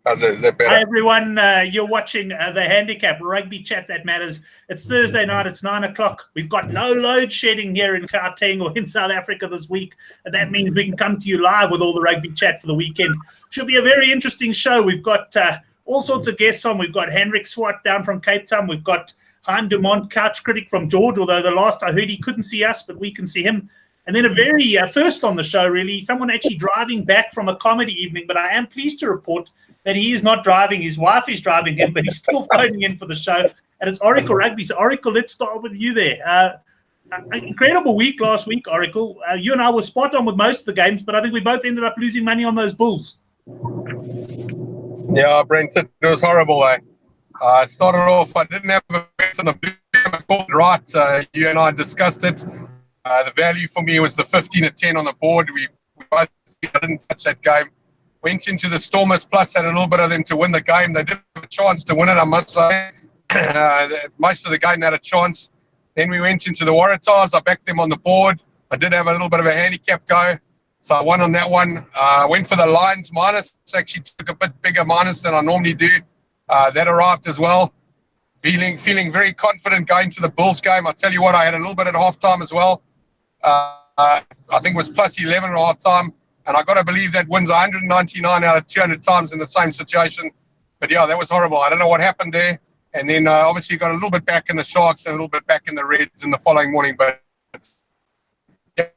Is that better? Hi, everyone. You're watching the Handicap Rugby Chat That Matters. It's Thursday night. It's 9 o'clock. We've got no load shedding here in Gauteng or in South Africa this week. And that means we can come to you live with all the rugby chat for the weekend. Should be a very interesting show. We've got all sorts of guests on. We've got Hendrik Swart down from Cape Town. We've got Hein Dumont, couch critic from George, although the last I heard he couldn't see us, but we can see him. And then a very first on the show, really, someone actually driving back from a comedy evening. But I am pleased to report that he is not driving. His wife is driving him, but he's still phoning in for the show. And it's Oracle Rugby. So, Oracle, let's start with you there. An incredible week last week, Oracle. You and I were spot on with most of the games, but I think we both ended up losing money on those Bulls. Yeah, Brent, it was horrible. I started off, I didn't have a bet on the blue game. I called it right. You and I discussed it. The value for me was the 15-10 on the board. We both didn't touch that game. Went into the Stormers plus, had a little bit of them to win the game. They did have a chance to win it, I must say. Most of the game had a chance. Then we went into the Waratahs. I backed them on the board. I did have a little bit of a handicap go. So I won on that one. I went for the Lions minus. Actually took a bit bigger minus than I normally do. That arrived as well. Feeling very confident going to the Bulls game. I tell you what, I had a little bit at halftime as well. I think it was plus 11 at halftime. And I got to believe that wins 199 out of 200 times in the same situation. But yeah, that was horrible. I don't know what happened there. And then obviously got a little bit back in the Sharks and a little bit back in the Reds in the following morning. But yeah.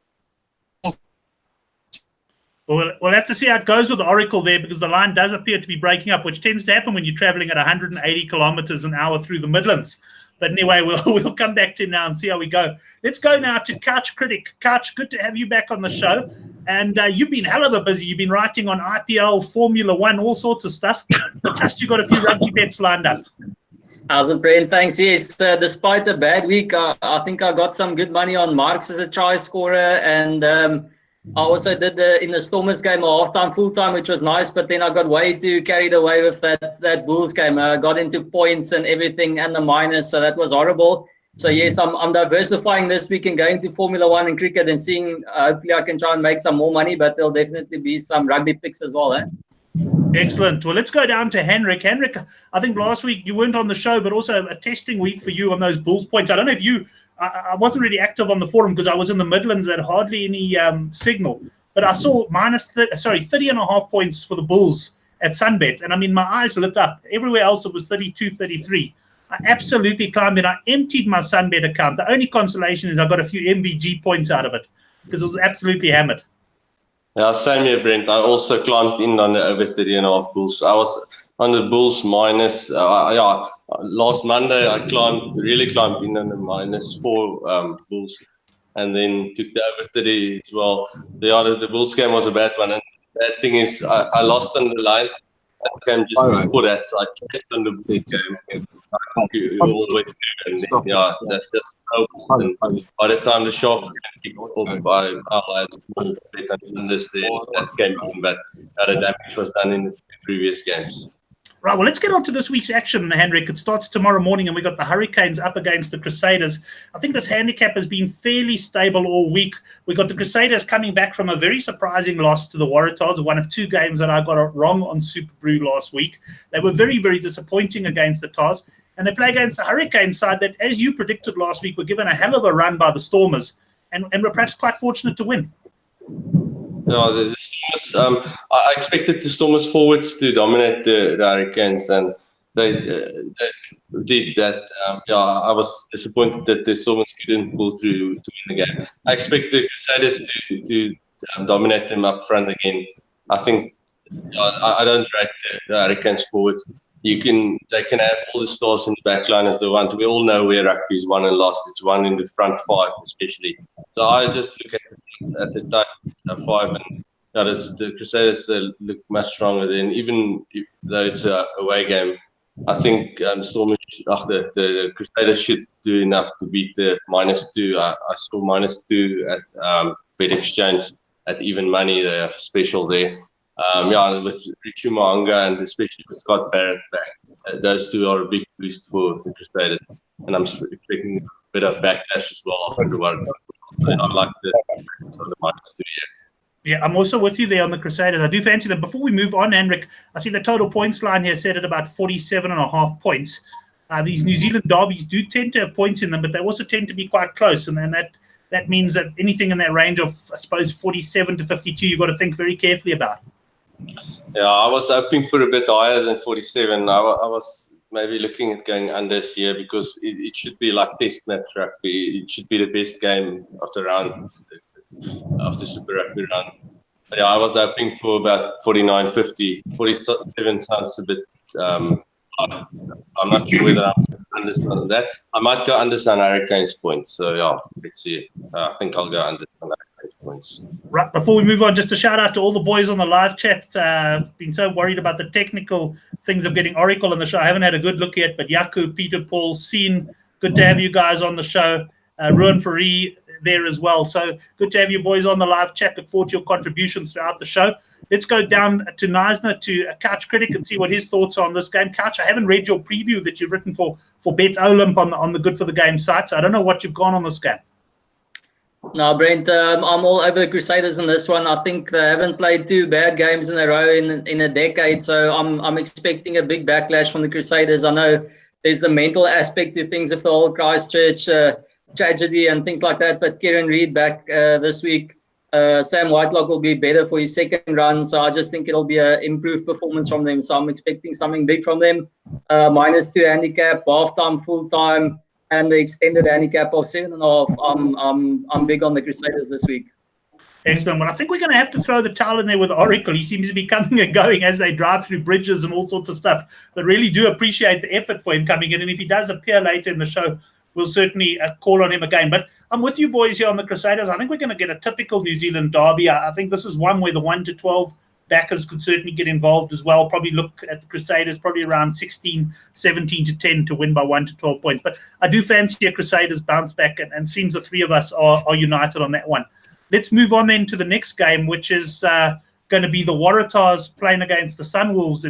We'll have to see how it goes with the Oracle there, because the line does appear to be breaking up, which tends to happen when you're traveling at 180 kilometers an hour through the Midlands. But anyway, we'll come back to him now and see how we go. Let's go now to Couch Critic. Couch, good to have you back on the show. And you've been hell of a busy. You've been writing on IPL, Formula One, all sorts of stuff. I trust you've got a few rugby bets lined up. How's it, Brent? Thanks. Yes, despite a bad week, I think I got some good money on Marks as a try scorer. And I also did in the Stormers game a half-time, full-time, which was nice. But then I got way too carried away with that Bulls game. I got into points and everything and the minus, so that was horrible. So, yes, I'm diversifying this week and going to Formula One and cricket and seeing, hopefully I can try and make some more money, but there'll definitely be some rugby picks as well. Excellent. Well, let's go down to Hendrik. Hendrik, I think last week you weren't on the show, but also a testing week for you on those Bulls points. I don't know if you I wasn't really active on the forum because I was in the Midlands at hardly any signal, but I saw 30.5 points for the Bulls at Sunbet. And I mean, my eyes lit up. Everywhere else it was 32, 33. I absolutely climbed in. I emptied my Sunbet account. The only consolation is I got a few MVG points out of it because it was absolutely hammered. Yeah, same here, Brent. I also climbed in on the over 30.5 Bulls. I was on the Bulls minus. Last Monday I really climbed in on the -4 Bulls, and then took the over 30 as well. The Bulls game was a bad one, and the bad thing is I lost on the Lions. That game just before that, so I cashed on the Bulls game. You always do, and then, yeah, that's just open. And by the time the Sharks kicked off by that game, but the damage was done in the previous games. Right, well, let's get on to this week's action, Hendrik. It starts tomorrow morning, and we've got the Hurricanes up against the Crusaders. I think this handicap has been fairly stable all week. We've got the Crusaders coming back from a very surprising loss to the Waratahs, one of two games that I got wrong on Super Brew last week. They were very, very disappointing against the Tars, and they play against the Hurricane side that, as you predicted last week, were given a hell of a run by the Stormers, and were perhaps quite fortunate to win. No, the Stormers. I expected the Stormers forwards to dominate the Hurricanes, and they did that. I was disappointed that the Stormers couldn't pull through to win the game. I expect the Crusaders to dominate them up front again. I think I don't rate the Hurricanes forwards. They can have all the stars in the back line as they want. We all know where rugby is won and lost. It's won in the front five, especially. So I just look at the top five, and the Crusaders look much stronger than, even though it's a away game. I think the Crusaders should do enough to beat the -2. I saw -2 at Bet Exchange at even money. They have special there. With Richie Mo'unga and especially with Scott Barrett back, those two are a big boost for the Crusaders. And I'm expecting a bit of backlash as well after the World Cup. I like the -2 here. Yeah, I'm also with you there on the Crusaders. I do fancy them. Before we move on, Henrik, I see the total points line here set at about 47.5 points. These New Zealand derbies do tend to have points in them, but they also tend to be quite close. And then that means that anything in that range of, I suppose, 47 to 52, you've got to think very carefully about. Yeah, I was hoping for a bit higher than 47. I was maybe looking at going under here because it should be like test match rugby. It should be the best game after Super Rugby round. But yeah, I was hoping for about 49, 50. 47 sounds a bit. I'm not sure whether I understand that. I might go under Sun Hurricanes points. So yeah, let's see. I think I'll go under Sun Hurricanes points. Right, before we move on, just a shout out to all the boys on the live chat. Been so worried about the technical things of getting Oracle on the show. I haven't had a good look yet, but Yaku, Peter, Paul, Seen, good to have you guys on the show. Ruan Faree there as well. So good to have you boys on the live chat. Look forward to your contributions throughout the show. Let's go down to Neisner, to a Couch Critic, and see what his thoughts are on this game. Couch, I haven't read your preview that you've written for Bet Olymp on the Good for the Game site, so I don't know what you've gone on this game. No, Brent, I'm all over the Crusaders in this one. I think they haven't played 2 bad games in a row in a decade, so I'm expecting a big backlash from the Crusaders. I know there's the mental aspect to things of the whole Christchurch tragedy and things like that, but Kieran Reid back this week. Sam Whitelock will be better for his second run, so I just think it'll be an improved performance from them. So I'm expecting something big from them. -2 handicap, half-time, full-time, and the extended handicap of 7.5. I'm big on the Crusaders this week. Excellent. Well, I think we're going to have to throw the towel in there with Oracle. He seems to be coming and going as they drive through bridges and all sorts of stuff. But really do appreciate the effort for him coming in. And if he does appear later in the show, we'll certainly call on him again. But I'm with you boys here on the Crusaders. I think we're going to get a typical New Zealand derby. I think this is one where the 1 to 12 backers could certainly get involved as well. Probably look at the Crusaders, probably around 16, 17 to 10 to win by 1 to 12 points. But I do fancy a Crusaders bounce back, and seems the three of us are united on that one. Let's move on then to the next game, which is going to be the Waratahs playing against the Sunwolves.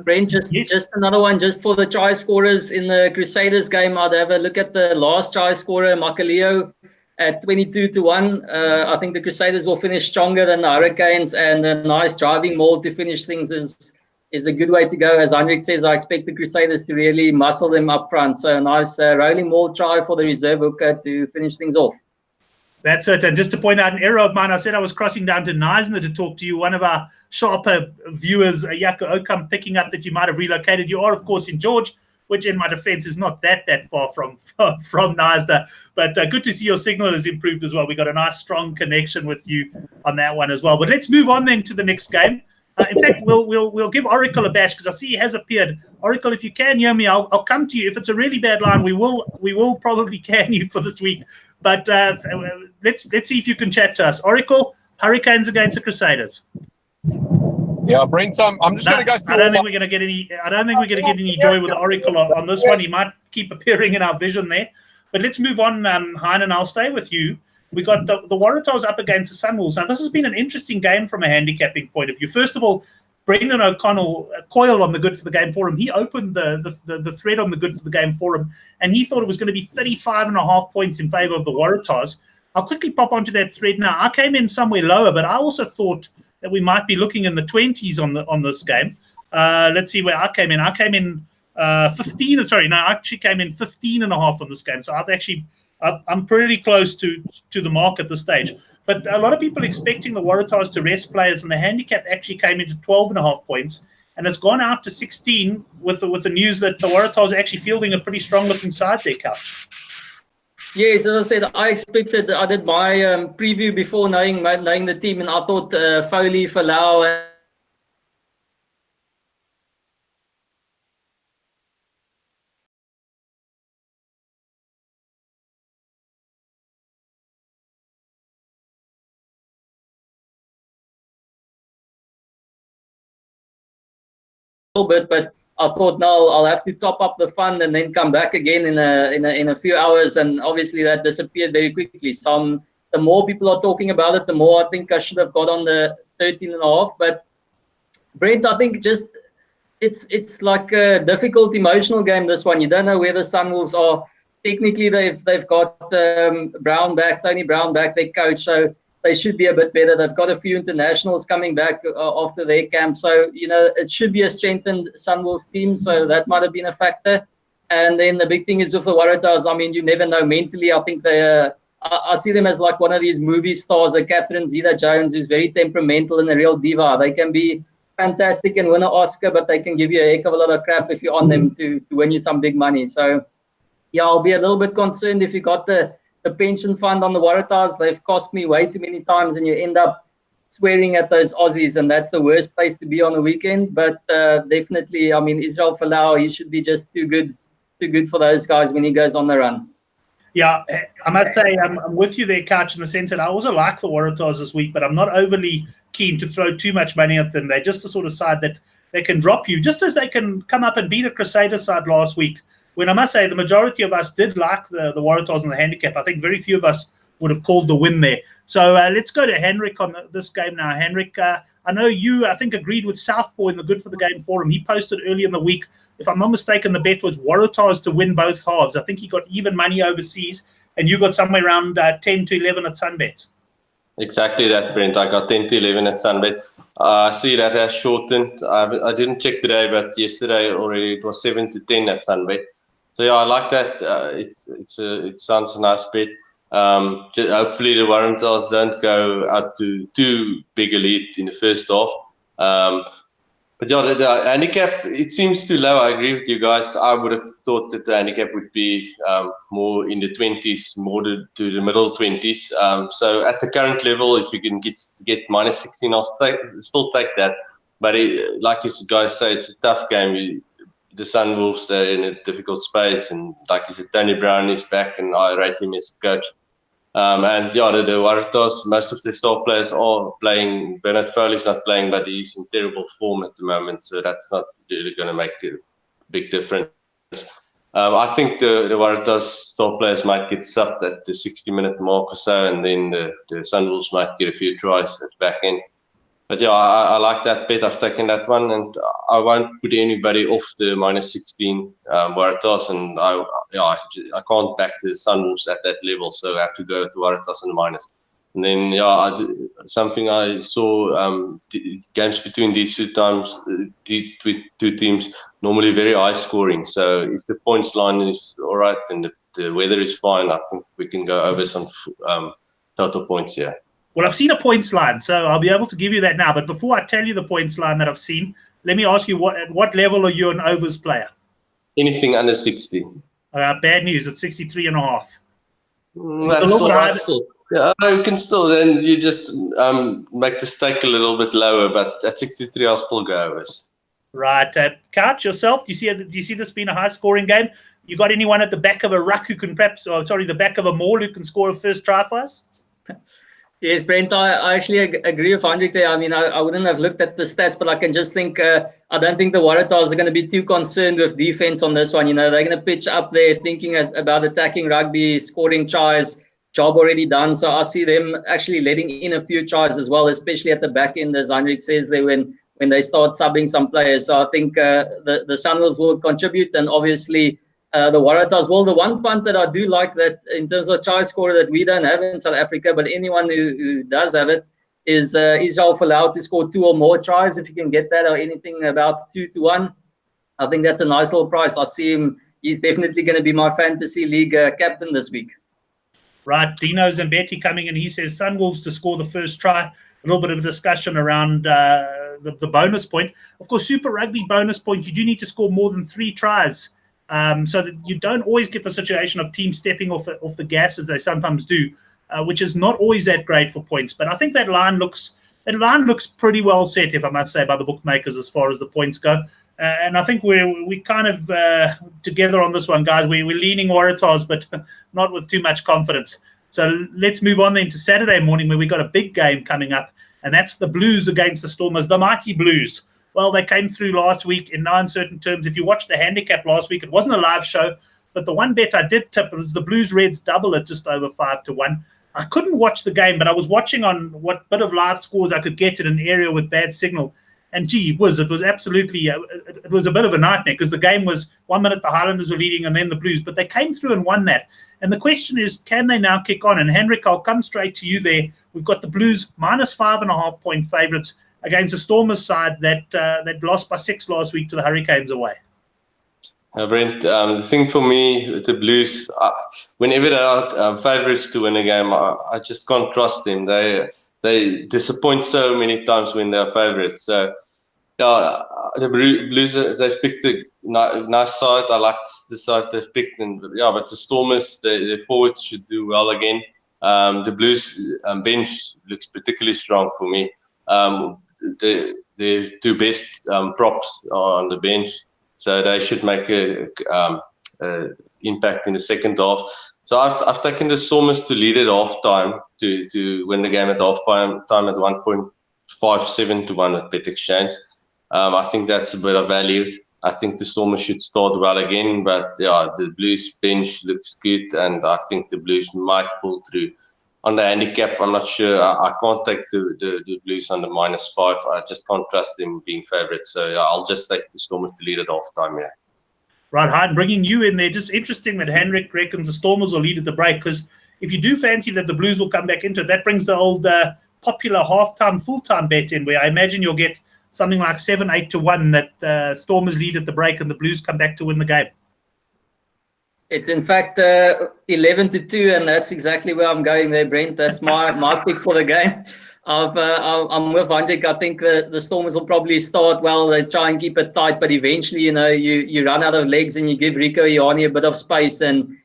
Brent, just another one, just for the try scorers in the Crusaders game. I'd have a look at the last try scorer, Makaleo, at 22 to 1. I think the Crusaders will finish stronger than the Hurricanes, and a nice driving maul to finish things is a good way to go. As Hendrik says, I expect the Crusaders to really muscle them up front. So a nice rolling maul try for the reserve hooker to finish things off. That's it. And just to point out an error of mine, I said I was crossing down to Neisner to talk to you. One of our sharper viewers, Yako Okam, picking up that you might have relocated. You are, of course, in George, which in my defense is not that far from Neisner. But good to see your signal has improved as well. We got a nice, strong connection with you on that one as well. But let's move on then to the next game. In fact, we'll give Oracle a bash because I see he has appeared. Oracle, if you can hear me, I'll come to you. If it's a really bad line, we will probably can you for this week. But let's see if you can chat to us. Oracle, Hurricanes against the Crusaders. Yeah, Brent, I'm just going to go through. I don't think we're going to get any joy with Oracle on this one. He might keep appearing in our vision there. But let's move on, Hein, and I'll stay with you. We got the Waratahs up against the Sunwolves. Now, this has been an interesting game from a handicapping point of view. First of all, Brendan O'Connell, Coyle on the Good for the Game forum, he opened the thread on the Good for the Game forum, and he thought it was going to be 35.5 points in favour of the Waratahs. I'll quickly pop onto that thread now. I came in somewhere lower, but I also thought that we might be looking in the 20s on this game. Let's see where I came in. I came in 15. Sorry, no, I actually came in 15.5 on this game. So I'm pretty close to the mark at this stage. But a lot of people expecting the Waratahs to rest players, and the handicap actually came into 12.5 points, and it's gone out to 16 with the news that the Waratahs are actually fielding a pretty strong-looking side there, Couch. Yes, as I said, I did my preview before knowing the team, and I thought Foley, Falau, bit, but I thought no, I'll have to top up the fund and then come back again in a few hours, and obviously that disappeared very quickly. So the more people are talking about it, the more I think I should have got on the 13.5. But Brent, I think just it's like a difficult emotional game, this one. You don't know where the Sunwolves are. Technically, they've got Tony Brown back, their coach. So they should be a bit better. They've got a few internationals coming back after their camp. So, it should be a strengthened Sunwolves team. So that might have been a factor. And then the big thing is with the Waratahs, I mean, you never know mentally. I think I see them as like one of these movie stars, a Catherine Zeta-Jones, who's very temperamental and a real diva. They can be fantastic and win an Oscar, but they can give you a heck of a lot of crap if you're on them to win you some big money. So, yeah, I'll be a little bit concerned if you got the pension fund on the Waratahs. They've cost me way too many times, and you end up swearing at those Aussies, and that's the worst place to be on the weekend. But definitely, I mean, Israel Folau, he should be just too good for those guys when he goes on the run. Yeah, I must say I'm with you there, Couch, in the sense that I also like the Waratahs this week, but I'm not overly keen to throw too much money at them. They're just the sort of side that they can drop you, just as they can come up and beat a Crusader side last week. When I must say the majority of us did like the Waratahs and the handicap. I think very few of us would have called the win there. So let's go to Henrik on this game now. Henrik, I know you, I think, agreed with Southpaw in the Good for the Game forum. He posted early in the week, if I'm not mistaken, the bet was Waratahs to win both halves. I think he got even money overseas, and you got somewhere around 10 to 11 at Sunbet. Exactly that, Brent. I got 10 to 11 at Sunbet. I see that has shortened. I didn't check today, but yesterday already it was 7 to 10 at Sunbet. So yeah, I like that. It sounds a nice bet. Hopefully the Waratahs don't go out to too big a lead in the first half. But yeah, the handicap, it seems too low. I agree with you guys. I would have thought that the handicap would be more in the 20s, more to the middle 20s. So at the current level, if you can get minus 16, I'll still take that. But like you guys say, it's a tough game. The Sunwolves, they're in a difficult space. And like you said, Tony Brown is back, and I rate him as coach. And yeah, the Waratahs, most of the star players are playing. Bernard Foley's not playing, but he's in terrible form at the moment, so that's not really going to make a big difference. I think the Waratahs star players might get subbed at the 60-minute mark or so, and then the Sunwolves might get a few tries at the back end. But yeah, I like that bet. I've taken that one, and I won't put anybody off the minus 16 Waratahs, and I can't back the Sunwolves at that level, so I have to go with the Waratahs and the minus. And then something I saw, games between these two teams normally very high scoring. So if the points line is all right and the weather is fine, I think we can go over some total points here. Well, I've seen a points line, so I'll be able to give you that now. But before I tell you the points line that I've seen, let me ask you, at what level are you an overs player? Anything under 60. Bad news, it's 63.5. That's still. Yeah, you can still. Then you just make the stake a little bit lower, but at 63, I'll still go overs. Right, Couch, yourself. Do you see this being a high-scoring game? You got anyone at the back of a ruck who can the back of a maul who can score a first try for us? Yes, Brent, I actually agree with Hendrik there. I mean, I wouldn't have looked at the stats, but I can just think, I don't think the Waratahs are going to be too concerned with defense on this one. They're going to pitch up there thinking about attacking rugby, scoring tries, job already done. So I see them actually letting in a few tries as well, especially at the back end, as Hendrik says there, when they start subbing some players. So I think the Sunwolves will contribute, and obviously the Waratahs. Well, the one punt that I do like that in terms of try scorer that we don't have in South Africa, but anyone who does have it, is Israel Folau to score 2 or more tries. If you can get that, or anything about 2 to 1, I think that's a nice little price. I see him. He's definitely going to be my fantasy league captain this week. Right, Dino Zambetti coming in. He says Sunwolves to score the first try. A little bit of a discussion around the bonus point. Of course, Super Rugby bonus point, you do need to score more than 3 tries. So that you don't always get the situation of teams stepping off the gas as they sometimes do, which is not always that great for points. But I think that line looks pretty well set, if I must say, by the bookmakers as far as the points go. And I think we kind of together on this one, guys. We're leaning Waratahs, but not with too much confidence. So let's move on then to Saturday morning, where we got a big game coming up, and that's the Blues against the Stormers, the mighty Blues. Well, they came through last week in no uncertain terms. If you watched the handicap last week, it wasn't a live show, but the one bet I did tip was the Blues Reds double at just over 5 to 1. I couldn't watch the game, but I was watching on what bit of live scores I could get in an area with bad signal. And gee whiz, it was absolutely, it was a bit of a nightmare because the game was 1 minute the Highlanders were leading and then the Blues, but they came through and won that. And the question is, can they now kick on? And Henrik, I'll come straight to you there. We've got the Blues -5.5 point favourites against the Stormers side that lost by 6 last week to the Hurricanes away. Brent, the thing for me with the Blues, whenever they are favourites to win a game, I just can't trust them. They disappoint so many times when they are favourites. So, yeah, the Blues, they've picked a nice side. I like the side they've picked. And yeah, but the Stormers, the forwards should do well again. The Blues bench looks particularly strong for me. The two best props are on the bench. So they should make a impact in the second half. So I've taken the Stormers to lead at half time to win the game at half time at 1.57 to 1 at Bet Exchange. I think that's a bit of value. I think the Stormers should start well again, but yeah, the Blues bench looks good, and I think the Blues might pull through. On the handicap, I'm not sure. I can't take the Blues on the -5. I just can't trust them being favourites. So yeah, I'll just take the Stormers to lead at half time. Yeah. Right, Hein, bringing you in there. Just interesting that Henrik reckons the Stormers will lead at the break, because if you do fancy that the Blues will come back into it, that brings the old popular half-time, full-time bet in, where I imagine you'll get something like 7-8 to 1 that Stormers lead at the break and the Blues come back to win the game. It's in fact 11 to 2, and that's exactly where I'm going there, Brent. That's my pick for the game. I'm with Hendrik. I think the Stormers will probably start well. They try and keep it tight, but eventually, you run out of legs and you give Rico Ioane a bit of space, and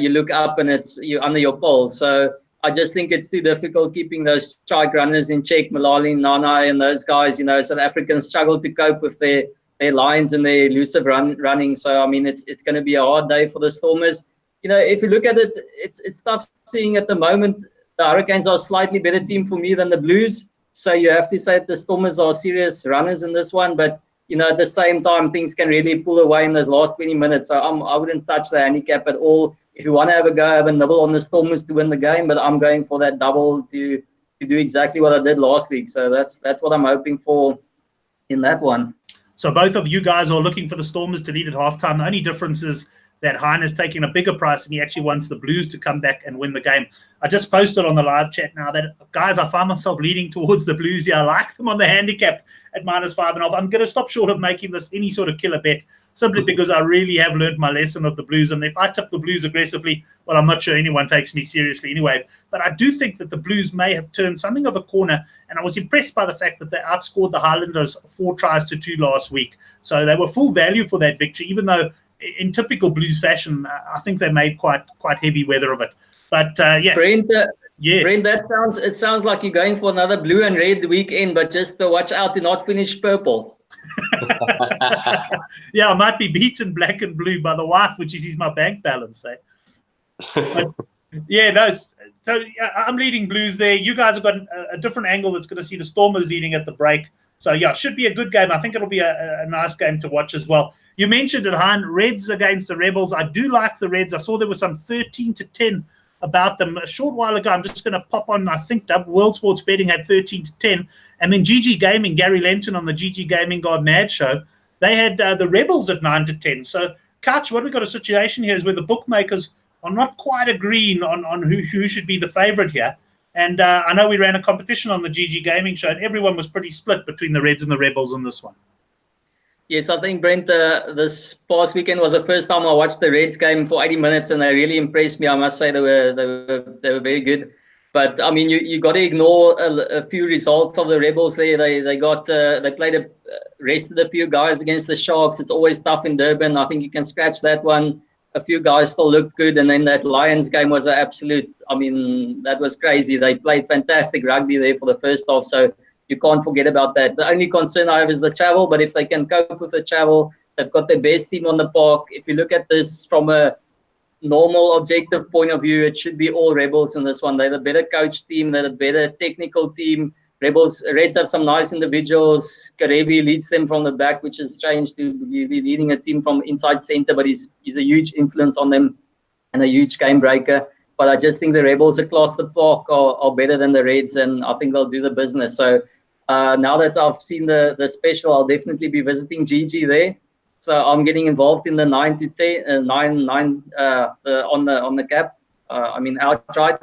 you look up and you're under your pole. So I just think it's too difficult keeping those strike runners in check. Malali, Nana, and those guys. South Africans struggle to cope with their lines and their elusive running. So I mean, it's going to be a hard day for the Stormers. If you look at it, it's tough seeing at the moment. The Hurricanes are a slightly better team for me than the Blues. So you have to say that the Stormers are serious runners in this one. But, at the same time, things can really pull away in those last 20 minutes. So I wouldn't touch the handicap at all. If you want to have a nibble on the Stormers to win the game. But I'm going for that double to do exactly what I did last week. So that's what I'm hoping for in that one. So both of you guys are looking for the Stormers to lead at halftime. The only difference is that Hein is taking a bigger price and he actually wants the Blues to come back and win the game. I just posted on the live chat now that, guys, I find myself leaning towards the Blues here. I like them on the handicap at -5.5. I'm going to stop short of making this any sort of killer bet, simply because I really have learned my lesson of the Blues. And if I tip the Blues aggressively, well, I'm not sure anyone takes me seriously anyway. But I do think that the Blues may have turned something of a corner. And I was impressed by the fact that they outscored the Highlanders 4 tries to 2 last week. So they were full value for that victory, even though in typical Blues fashion, I think they made quite heavy weather of it. But yeah, Brent, it sounds like you're going for another blue and red weekend, but just watch out to not finish purple. Yeah, I might be beaten black and blue by the wife, which is my bank balance. But, yeah, no. So I'm leading Blues there. You guys have got a different angle that's going to see the Stormers leading at the break. So yeah, should be a good game. I think it'll be a nice game to watch as well. You mentioned it, Hein, Reds against the Rebels. I do like the Reds. I saw there was some 13 to 10 about them a short while ago. I'm just going to pop on, I think World Sports Betting had 13 to 10. And then GG Gaming, Gary Lenton on the GG Gaming God Mad show, they had the Rebels at 9 to 10. So, Couch, what we've got a situation here is where the bookmakers are not quite agreeing on who should be the favourite here. And I know we ran a competition on the GG Gaming show, and everyone was pretty split between the Reds and the Rebels on this one. Yes, I think, Brent, this past weekend was the first time I watched the Reds game for 80 minutes, and they really impressed me. I must say they were very good. But I mean, you got to ignore a few results of the Rebels there. They played rested a few guys against the Sharks. It's always tough in Durban. I think you can scratch that one. A few guys still looked good, and then that Lions game was an absolute. I mean, that was crazy. They played fantastic rugby there for the first half. So you can't forget about that. The only concern I have is the travel, but if they can cope with the travel, they've got their best team on the park. If you look at this from a normal objective point of view, it should be all Rebels in this one. They're the better coach team. They're the better technical team. Reds have some nice individuals. Karevi leads them from the back, which is strange to be leading a team from inside center, but he's a huge influence on them and a huge game breaker. But I just think the Rebels across the park are better than the Reds, and I think they'll do the business. So Now that I've seen the special, I'll definitely be visiting Gigi there. So I'm getting involved in the 9 to 10, 9 on the cap. Outright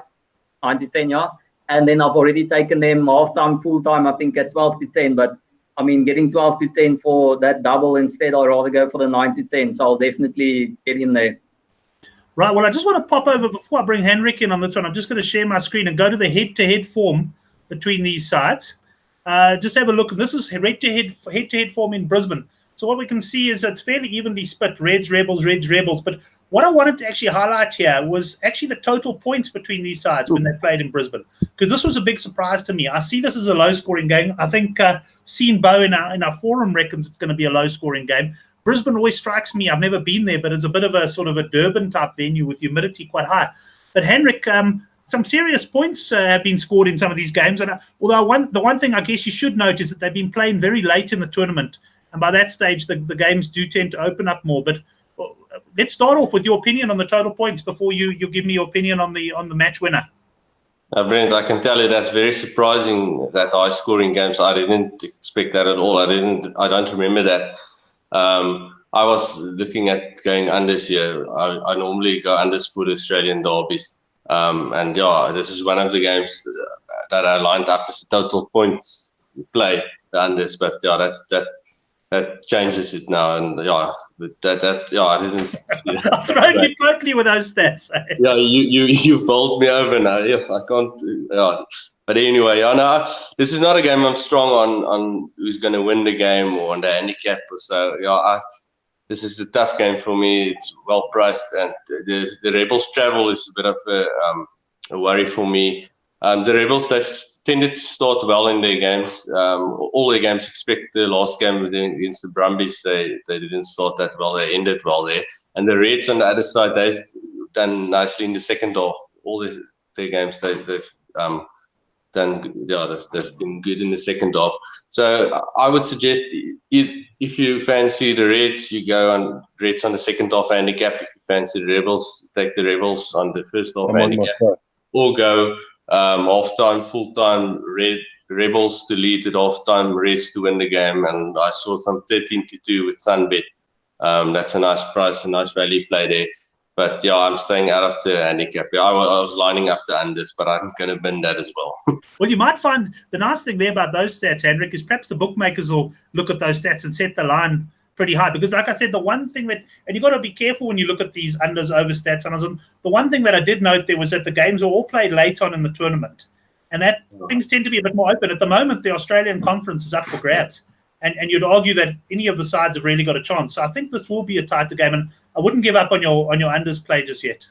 9 to 10, yeah. And then I've already taken them half-time, full-time, I think at 12 to 10. But I mean, getting 12 to 10 for that double instead, I'd rather go for the 9 to 10. So I'll definitely get in there. Right. Well, I just want to pop over before I bring Henrik in on this one. I'm just going to share my screen and go to the head-to-head form between these sides. Just have a look. And this is head-to-head form in Brisbane. So what we can see is it's fairly evenly split, Reds, Rebels, Reds, Rebels. But what I wanted to actually highlight here was actually the total points between these sides when they played in Brisbane, because this was a big surprise to me. I see this as a low-scoring game. I think Sean Bow in our forum reckons it's going to be a low-scoring game. Brisbane always strikes me, I've never been there, but it's a bit of a sort of a Durban-type venue with humidity quite high. But Henrik, some serious points have been scored in some of these games. And although the one thing I guess you should note is that they've been playing very late in the tournament. And by that stage, the games do tend to open up more. But let's start off with your opinion on the total points before you give me your opinion on the match winner. Brent, I can tell you that's very surprising, that high scoring games. I didn't expect that at all. I don't remember that. I was looking at going unders here. I normally go unders for the Australian derbies. And yeah, this is one of the games that I lined up as a total points play, the unders. But yeah, that changes it now. And yeah, I didn't see that. I've thrown you totally with those stats. Yeah, you bowled me over now. Yeah, I can't. Yeah. But anyway, this is not a game I'm strong on who's going to win the game or on the handicap or so. Yeah, this is a tough game for me. It's well priced, and the Rebels travel is a bit of a worry for me. The Rebels, they've tended to start well in their games. All their games, except the last game against the Brumbies, they didn't start that well. They ended well there. And the Reds on the other side, they've done nicely in the second half. All their games, they've done good. Yeah, they've been good in the second half. So I would suggest if you fancy the Reds, you go on Reds on the second half handicap. If you fancy the Rebels, take the Rebels on the first half handicap. Or go half-time, full-time, Rebels to lead at half-time, Reds to win the game. And I saw some 13-2 with Sunbet. That's a nice price, a nice value play there. But yeah, I'm staying out of the handicap. Yeah, I was lining up the unders, but I'm going to bin that as well. Well, you might find the nice thing there about those stats, Hendrik, is perhaps the bookmakers will look at those stats and set the line pretty high. Because like I said, the one thing that, and you've got to be careful when you look at these unders over stats, and the one thing that I did note there was that the games are all played late on in the tournament. And that things tend to be a bit more open. At the moment, the Australian conference is up for grabs. And you'd argue that any of the sides have really got a chance. So I think this will be a tighter game, and I wouldn't give up on your unders play just yet.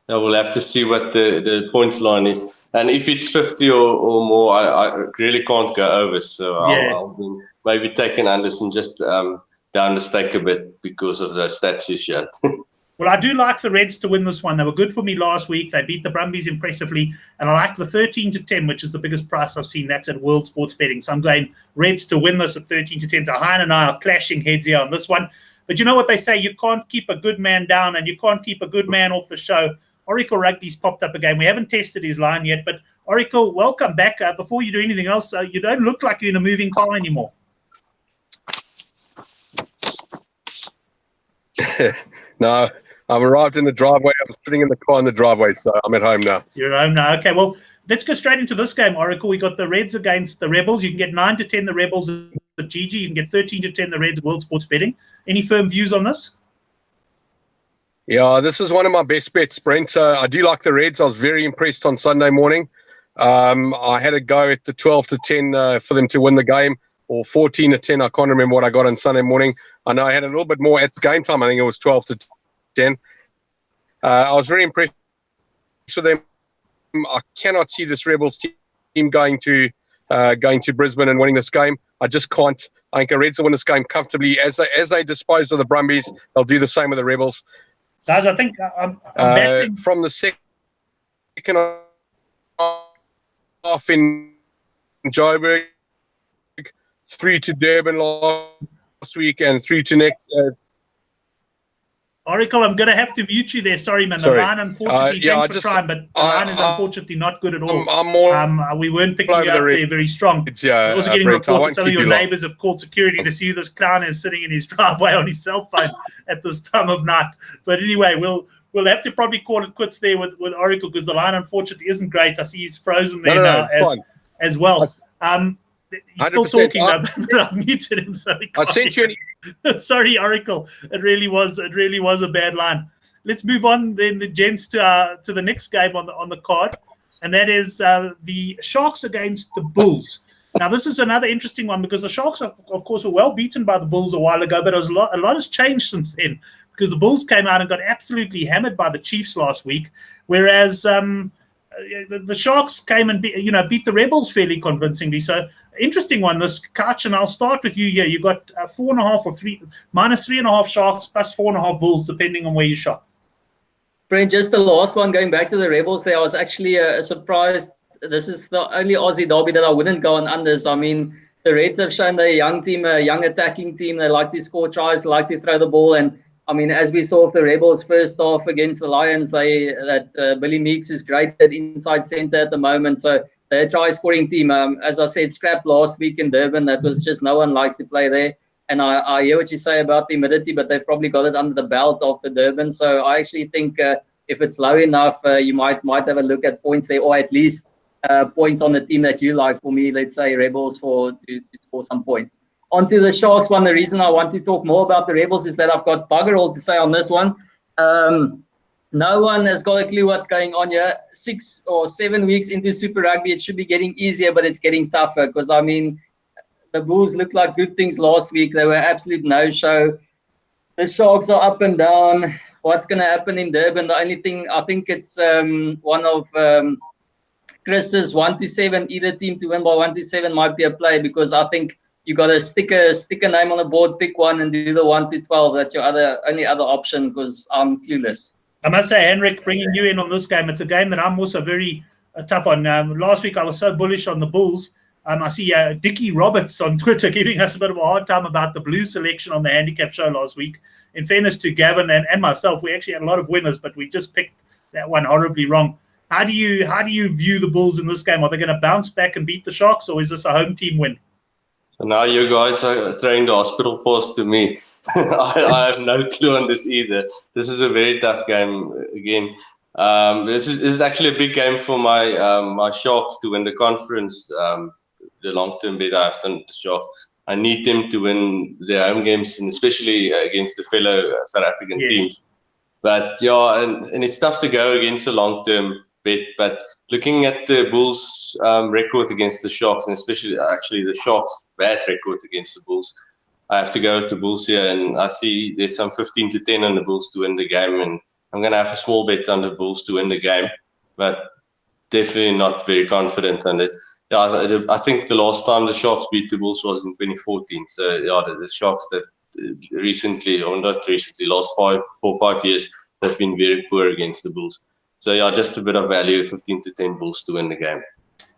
Yeah, we'll have to see what the points line is. And if it's 50 or more, I really can't go over. So yeah. I'll maybe take an unders and just down the stake a bit because of the stats you shared. Well, I do like the Reds to win this one. They were good for me last week. They beat the Brumbies impressively. And I like the 13-10, which is the biggest price I've seen. That's at World Sports Betting. So I'm going Reds to win this at 13-10. So Hein and I are clashing heads here on this one. But you know what they say? You can't keep a good man down and you can't keep a good man off the show. Oracle Rugby's popped up again. We haven't tested his line yet. But Oracle, welcome back. Before you do anything else, you don't look like you're in a moving car anymore. No. I've arrived in the driveway. I'm sitting in the car in the driveway, so I'm at home now. You're at home now. Okay, well, let's go straight into this game, Oracle. We got the Reds against the Rebels. You can get 9-10 the Rebels at GG. You can get 13-10 the Reds at World Sports Betting. Any firm views on this? Yeah, this is one of my best bets, Brent. I do like the Reds. I was very impressed on Sunday morning. I had a go at the 12-10 for them to win the game, or 14-10. I can't remember what I got on Sunday morning. I know I had a little bit more at game time. I think it was 12-10. I was very impressed with them. I cannot see this Rebels team going to Brisbane and winning this game. I just can't. I think the Reds will win this game comfortably. As they dispose of the Brumbies, they'll do the same with the Rebels. Guys, I think I'm from the second half in Joburg through to Durban last week and through to next. Oracle, I'm going to have to mute you there. Sorry, man. Sorry. The line, unfortunately, thanks for trying, but the line is unfortunately not good at all. I'm all we weren't picking you up there very strong. It's, We're also getting Brent, reports that some of your neighbors have called security to see who this clown is sitting in his driveway on his cell phone at this time of night. But anyway, we'll have to probably call it quits there with Oracle because the line, unfortunately, isn't great. I see he's frozen there now as well. He's still talking, but I've muted him. So I sent you an Sorry, Oracle. It really was a bad line. Let's move on then, the gents, to the next game on the card, and that is the Sharks against the Bulls. Now, this is another interesting one because the Sharks, of course, were well beaten by the Bulls a while ago, but a lot has changed since then because the Bulls came out and got absolutely hammered by the Chiefs last week, whereas the Sharks came and beat the Rebels fairly convincingly. So, interesting one, this, Kach, and I'll start with you here. You've got 4.5 or minus 3.5 Sharks plus 4.5 Bulls, depending on where you shop. Brent, just the last one, going back to the Rebels there, I was actually surprised. This is the only Aussie derby that I wouldn't go on unders. I mean, the Reds have shown they're a young team, a young attacking team. They like to score tries, like to throw the ball. And, I mean, as we saw with the Rebels first half against the Lions, Billy Meeks is great at inside centre at the moment. So they're a try-scoring team. As I said, scrap last week in Durban. That was just no one likes to play there. And I hear what you say about the humidity, but they've probably got it under the belt after Durban. So I actually think if it's low enough, you might have a look at points there, or at least points on the team that you like. For me, let's say Rebels to score some points. Onto the Sharks one. The reason I want to talk more about the Rebels is that I've got bugger all to say on this one. No one has got a clue what's going on here. 6 or 7 weeks into Super Rugby, it should be getting easier, but it's getting tougher because, I mean, the Bulls looked like good things last week. They were absolute no-show. The Sharks are up and down. What's going to happen in Durban? The only thing, I think it's one of Chris's 1-7. Either team to win by 1-7 might be a play because I think you got to stick a name on the board, pick one, and do the 1-12. That's your only other option because I'm clueless. I must say, Henrik, bringing you in on this game, it's a game that I'm also very tough on. Last week, I was so bullish on the Bulls. I see Dickie Roberts on Twitter giving us a bit of a hard time about the blue selection on the Handicap show last week. In fairness to Gavin and myself, we actually had a lot of winners, but we just picked that one horribly wrong. How do you view the Bulls in this game? Are they going to bounce back and beat the Sharks, or is this a home team win? So now you guys are throwing the hospital paws to me. I have no clue on this either. This is a very tough game again. This is actually a big game for my Sharks to win the conference. The long-term bet I have done the Sharks. I need them to win their home games, and especially against the fellow South African teams. But yeah, and it's tough to go against a long-term bet. But looking at the Bulls' record against the Sharks, and especially actually the Sharks' bad record against the Bulls, I have to go with the Bulls here, and I see there's some 15-10 on the Bulls to win the game, and I'm going to have a small bet on the Bulls to win the game, but definitely not very confident on it. Yeah, I think the last time the Sharks beat the Bulls was in 2014. So yeah, the Sharks that recently, or not recently, last 4 or 5 years, they've been very poor against the Bulls. So yeah, just a bit of value, 15-10 Bulls to win the game.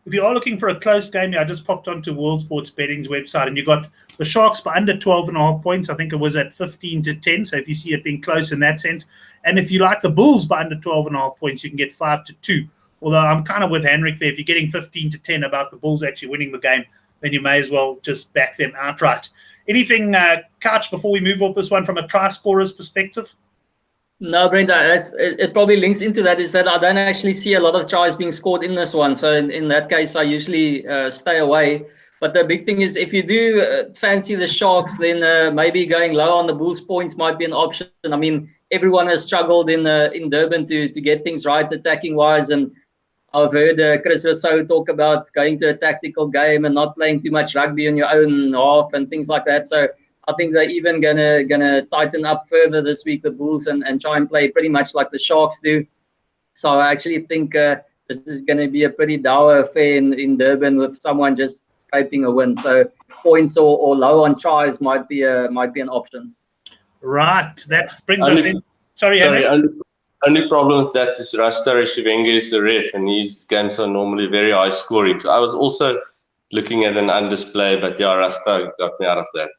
If you are looking for a close game, I just popped onto World Sports Betting's website, and you got the Sharks by under 12.5 points. I think it was at 15-10. So if you see it being close in that sense, and if you like the Bulls by under 12.5 points, you can get 5-2. Although I'm kind of with Henrik there. If you're getting 15-10 about the Bulls actually winning the game, then you may as well just back them outright. Anything, Couch, before we move off this one from a try scorer's perspective? No, Brent, it probably links into that, is that I don't actually see a lot of tries being scored in this one. So in that case, I usually stay away. But the big thing is, if you do fancy the Sharks, then maybe going low on the Bulls points might be an option. I mean, everyone has struggled in Durban to get things right attacking-wise, and I've heard Chris Rousseau talk about going to a tactical game and not playing too much rugby on your own half and things like that. So I think they're even gonna tighten up further this week, the Bulls, and try and play pretty much like the Sharks do. So I actually think this is going to be a pretty dour affair in Durban with someone just scraping a win. So points or low on tries might be an option. Right, that brings us in. Sorry, Henry. Only problem with that is Rasta Rishivenga is the ref, and his games are normally very high scoring. So I was also looking at an undisplay, but yeah, Rasta got me out of that.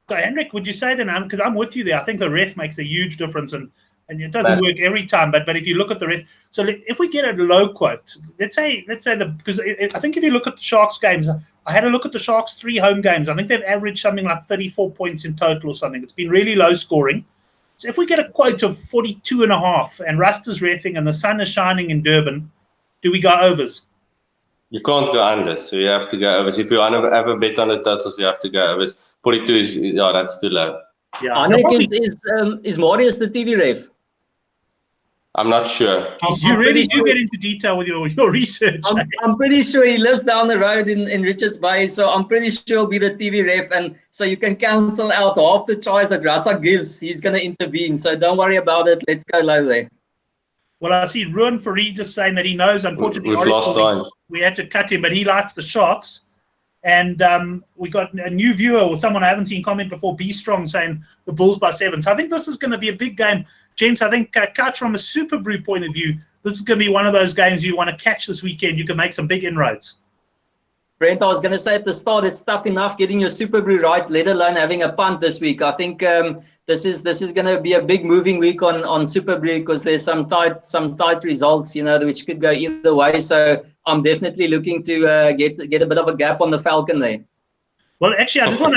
So, Henrik, would you say then, because I'm with you there, I think the ref makes a huge difference, and it doesn't work every time, but if you look at the ref, so if we get a low quote, let's say because I think if you look at the Sharks games, I had a look at the Sharks 3 home games, I think they've averaged something like 34 points in total or something. It's been really low scoring. So if we get a quote of 42.5 and Rust is reffing and the sun is shining in Durban, do we go overs? You can't go under, so you have to go overs. If you want to have a bet on the totals, you have to go overs. 42 is, that's too low. Yeah, Henrik, is Marius the TV ref? I'm not sure. You really do get into detail with your research. I'm pretty sure he lives down the road in Richards Bay, so I'm pretty sure he'll be the TV ref, and so you can cancel out half the tries that Rasa gives. He's going to intervene, so don't worry about it. Let's go low there. Well, I see Ruan Farid just saying that he knows, unfortunately, we've lost time. We had to cut him, but he likes the Sharks. And we got a new viewer or someone I haven't seen comment before, B Strong, saying the Bulls by 7. So I think this is going to be a big game. Gents, I think Couch, from a Super Brew point of view, this is going to be one of those games you want to catch this weekend. You can make some big inroads. Brent, I was going to say at the start, it's tough enough getting your Super Brew right, let alone having a punt this week. I think this is going to be a big moving week on Super Brew because there's some tight results, which could go either way. So I'm definitely looking to get a bit of a gap on the Falcon there. Well, actually, I'm going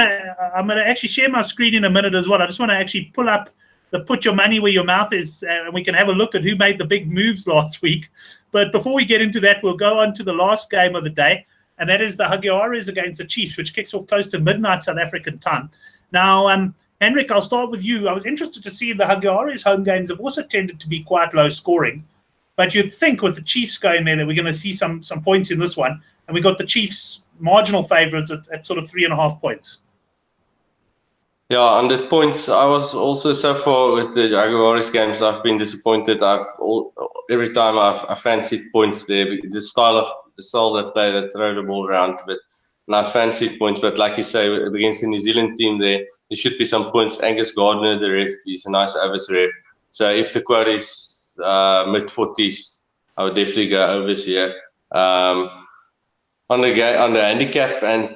to actually share my screen in a minute as well. I just want to actually pull up the put your money where your mouth is, and we can have a look at who made the big moves last week. But before we get into that, we'll go on to the last game of the day, and that is the Jaguares against the Chiefs, which kicks off close to midnight South African time. Now, Henrik, I'll start with you. I was interested to see the Jaguares home games have also tended to be quite low scoring. But you'd think with the Chiefs going there that we're going to see some points in this one. And we got the Chiefs marginal favourites at sort of 3.5 points. Yeah, on the points, I was also so far with the Jaguares games, I've been disappointed. Every time I've fancied points there. The style they play, they throw the ball around a bit. And I fancied points, but like you say, against the New Zealand team there should be some points. Angus Gardner, the ref, he's a nice overs ref. So if the quote is mid-40s, I would definitely go overs here. On the handicap, and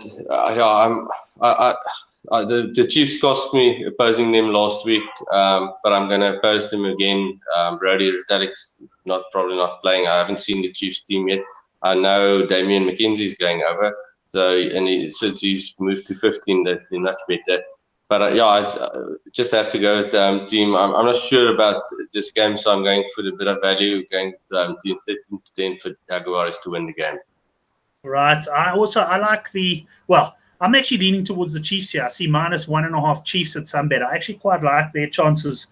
the Chiefs cost me opposing them last week, but I'm going to oppose them again. Brody Retallick's probably not playing. I haven't seen the Chiefs team yet. I know Damian McKenzie's going over, since he's moved to 15, that's much better. But I just have to go with the team. I'm not sure about this game, so I'm going for a bit of value, going to 13-10 for Jaguares to win the game. Right. I like I'm actually leaning towards the Chiefs here. I see -1.5 Chiefs at Sunbet. I actually quite like their chances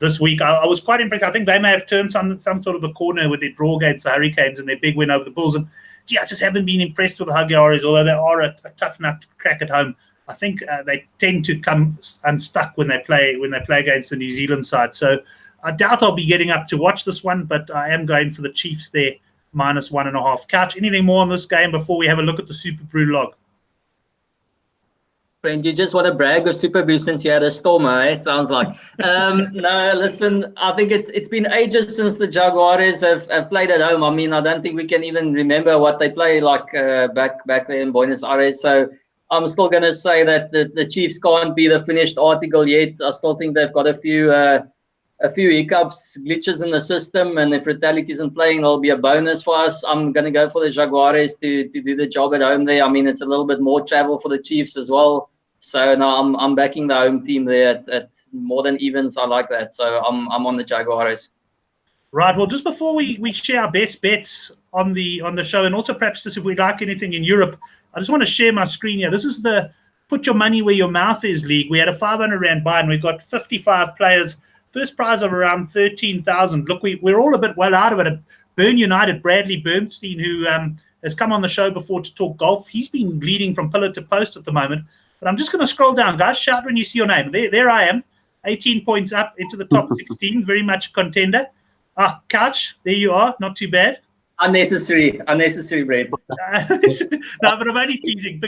this week. I was quite impressed. I think they may have turned some sort of a corner with their draw against the Hurricanes and their big win over the Bulls. And I just haven't been impressed with the Jaguares, although they are a tough nut to crack at home. I think they tend to come unstuck when they play against the New Zealand side. So I doubt I'll be getting up to watch this one, but I am going for the Chiefs there, -1.5. Couch, anything more on this game before we have a look at the Super Brew log? Brent, you just want to brag with Super Brew since you had a storm, eh? It sounds like. No, listen, I think it's been ages since the Jaguares have played at home. I mean, I don't think we can even remember what they play like back there in Buenos Aires. So I'm still going to say that the Chiefs can't be the finished article yet. I still think they've got a few hiccups, glitches in the system, and if Retallick isn't playing, it'll be a bonus for us. I'm going to go for the Jaguares to do the job at home there. I mean, it's a little bit more travel for the Chiefs as well. So no, I'm backing the home team there at more than evens. I like that. So I'm on the Jaguares. Right. Well, just before we share our best bets on the show, and also perhaps just if we'd like anything in Europe, I just want to share my screen here. This is the Put Your Money Where Your Mouth Is League. We had a 500 Rand buy, and we've got 55 players. First prize of around 13,000. Look, we're all a bit well out of it. Burn United, Bradley Bernstein, who has come on the show before to talk golf. He's been leading from pillar to post at the moment. But I'm just going to scroll down, guys. Shout when you see your name. There I am. 18 points up into the top 16. Very much a contender. Couch, there you are. Not too bad. Unnecessary, Brent. No, but I'm only teasing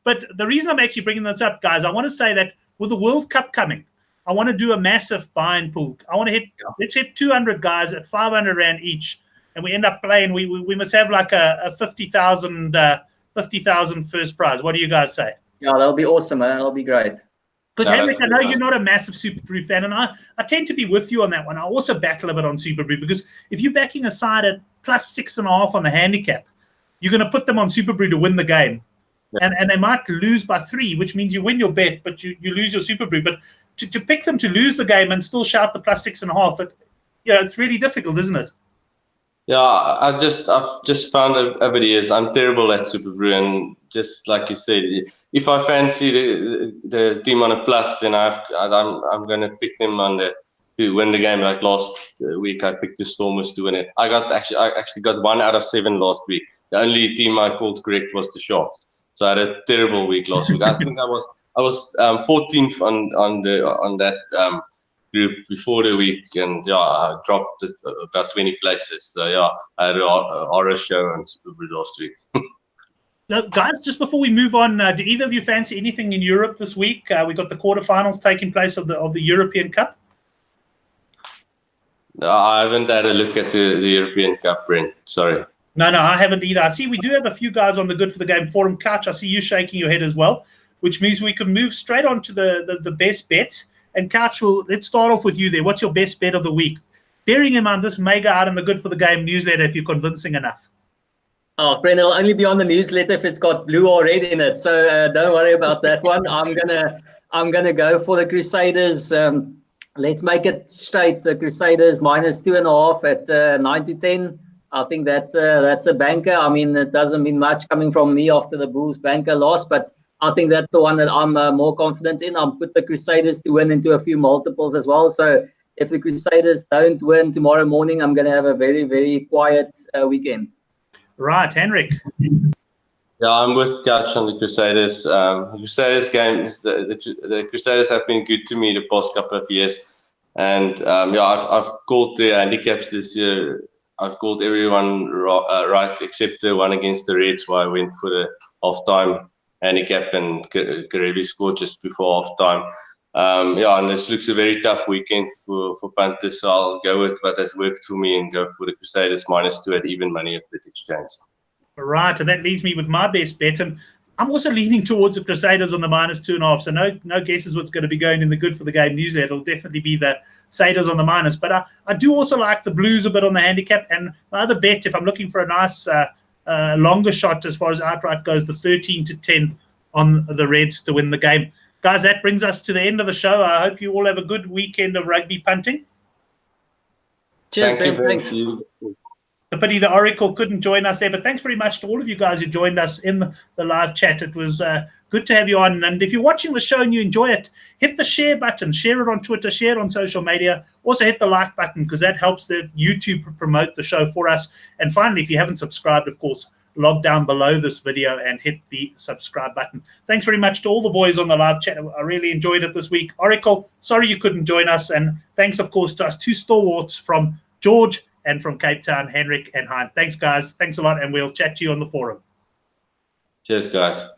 but the reason I'm actually bringing this up, guys, I want to say that with the World Cup coming, I want to do a massive buy-in pool. I want to let's hit 200 guys at 500 Rand each, and we end up playing. We must have like a 50,000 first prize. What do you guys say? Yeah, that'll be awesome, man. That'll be great. Because Henrik, I know you're not a massive Super Brew fan, and I tend to be with you on that one. I also battle a bit on Super Brew because if you're backing a side at plus 6.5 on the handicap, you're going to put them on Super Brew to win the game. Yeah. And they might lose by 3, which means you win your bet, but you lose your Super Brew. But to pick them to lose the game and still shout the plus 6.5, it's really difficult, isn't it? Yeah, I've just found over the years I'm terrible at Super Brew, and just like you said, if I fancy the team on a plus, then I'm going to pick them to win the game. Like last week, I picked the Stormers to win it. I actually got 1 out of 7 last week. The only team I called correct was the Sharks. So I had a terrible week last week. I think I was 14th on that group before the week, and I dropped about 20 places. So I had a horror show on Super Brew last week. Now, guys, just before we move on, do either of you fancy anything in Europe this week? We got the quarterfinals taking place of the European Cup. No, I haven't had a look at the European Cup, Brent. Sorry. No, I haven't either. I see we do have a few guys on the Good for the Game forum. Couch, I see you shaking your head as well, which means we can move straight on to the best bets. And Couch, let's start off with you there. What's your best bet of the week? Bearing in mind, this may go out in the Good for the Game newsletter if you're convincing enough. Oh, Brent, it'll only be on the newsletter if it's got blue or red in it. So don't worry about that one. I'm gonna go for the Crusaders. Let's make it straight. The Crusaders minus 2.5 at 9-10. I think that's a banker. I mean, it doesn't mean much coming from me after the Bulls banker loss, but I think that's the one that I'm more confident in. I'll put the Crusaders to win into a few multiples as well. So if the Crusaders don't win tomorrow morning, I'm going to have a very, very quiet weekend. Right, Henrik. Yeah, I'm with Couch on the Crusaders. The Crusaders games, the Crusaders have been good to me the past couple of years. And I've called the handicaps this year. I've called everyone right except the one against the Reds, where I went for the halftime handicap and Karevi scored just before halftime. And this looks a very tough weekend for punters, so I'll go with what has worked for me and go for the Crusaders -2 at even money at BetExchange. Right, and that leaves me with my best bet, and I'm also leaning towards the Crusaders on the -2.5. So no guesses what's going to be going in the Good for the Game newsletter. It'll definitely be the Crusaders on the minus. But I do also like the Blues a bit on the handicap. And my other bet, if I'm looking for a nice longer shot as far as outright goes, the 13-10 on the Reds to win the game. Guys, that brings us to the end of the show. I hope you all have a good weekend of rugby punting. Cheers, Thank Ben. you. The pity the Oracle couldn't join us there, but thanks very much to all of you guys who joined us in the live chat. It was good to have you on. And if you're watching the show and you enjoy it, hit the share button, share it on Twitter, share it on social media. Also hit the like button because that helps the YouTube promote the show for us. And finally, if you haven't subscribed, of course, log down below this video and hit the subscribe button. Thanks very much to all the boys on the live chat. I really enjoyed it this week. Oracle, sorry you couldn't join us. And thanks, of course, to us two stalwarts from George and from Cape Town, Henrik and Hein. Thanks, guys. Thanks a lot, and we'll chat to you on the forum. Cheers, guys.